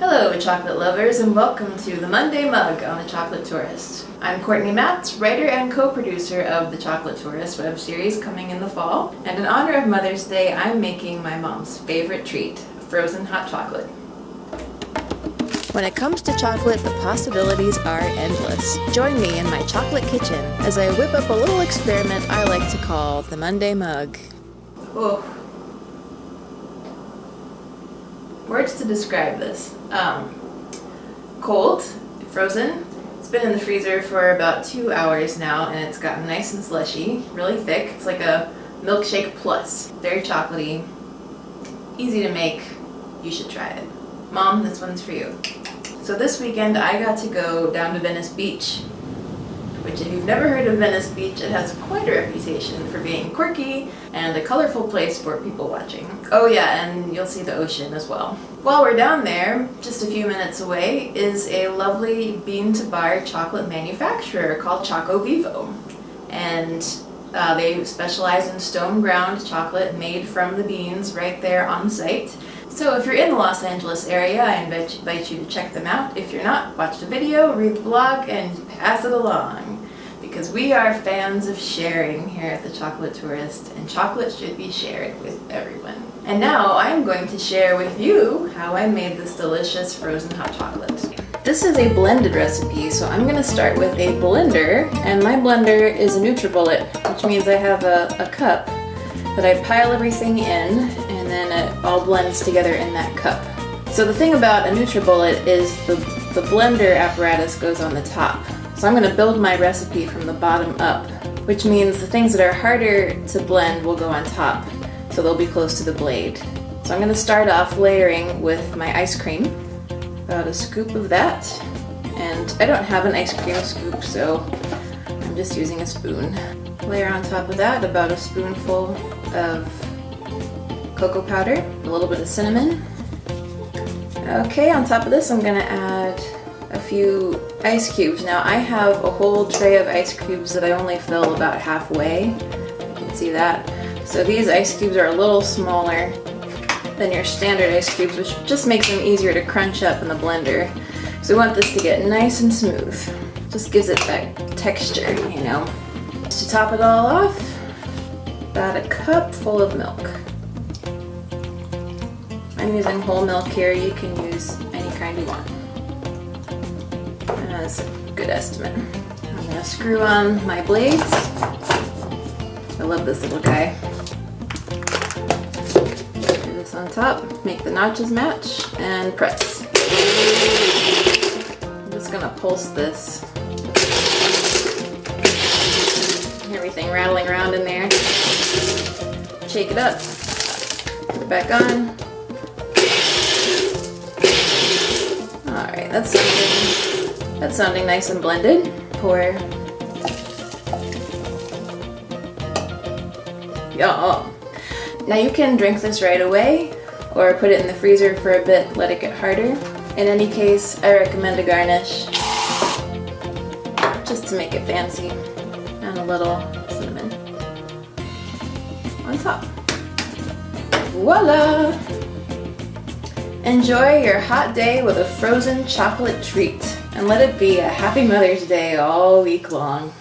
Hello chocolate lovers and welcome to the Monday Mug on The Chocolate Tourist. I'm Courtney Matz, writer and co-producer of The Chocolate Tourist web series coming in the fall, and in honor of Mother's Day I'm making my mom's favorite treat, frozen hot chocolate. When it comes to chocolate, the possibilities are endless. Join me in my chocolate kitchen as I whip up a little experiment I like to call the Monday Mug. Oh. Words to describe this. Cold, frozen. It's been in the freezer for about 2 hours now and it's gotten nice and slushy, really thick. It's like a milkshake plus. Very chocolatey, easy to make. You should try it. Mom, this one's for you. So this weekend I got to go down to Venice Beach, which if you've never heard of Venice Beach, it has quite a reputation for being quirky and a colorful place for people watching. Oh yeah, and you'll see the ocean as well. While we're down there, just a few minutes away, is a lovely bean-to-bar chocolate manufacturer called Choco Vivo. And they specialize in stone-ground chocolate made from the beans right there on site. So if you're in the Los Angeles area, I invite you to check them out. If you're not, watch the video, read the blog, and pass it along. Because we are fans of sharing here at The Chocolate Tourist, and chocolate should be shared with everyone. And now I'm going to share with you how I made this delicious frozen hot chocolate. This is a blended recipe, so I'm going to start with a blender, and my blender is a NutriBullet, which means I have a cup that I pile everything in, and then it all blends together in that cup. So the thing about a NutriBullet is the blender apparatus goes on the top. So I'm going to build my recipe from the bottom up, which means the things that are harder to blend will go on top, so they'll be close to the blade. So I'm going to start off layering with my ice cream, about a scoop of that, and I don't have an ice cream scoop, so I'm just using a spoon. Layer on top of that about a spoonful of cocoa powder, a little bit of cinnamon. Okay, on top of this I'm going to add a few ice cubes. Now I have a whole tray of ice cubes that I only fill about halfway. You can see that. So these ice cubes are a little smaller than your standard ice cubes, which just makes them easier to crunch up in the blender. So we want this to get nice and smooth. Just gives it that texture, you know. To top it all off, about a cup full of milk. I'm using whole milk here. You can use any kind you want. That's a good estimate. I'm going to screw on my blades. I love this little guy. Put this on top, make the notches match, and press. I'm just going to pulse this. Everything rattling around in there. Shake it up. Put it back on. Alright, that's sounding nice and blended. Pour. Yeah. Now you can drink this right away or put it in the freezer for a bit, let it get harder. In any case, I recommend a garnish just to make it fancy. And a little cinnamon on top. Voila! Enjoy your hot day with a frozen chocolate treat, and let it be a happy Mother's Day all week long.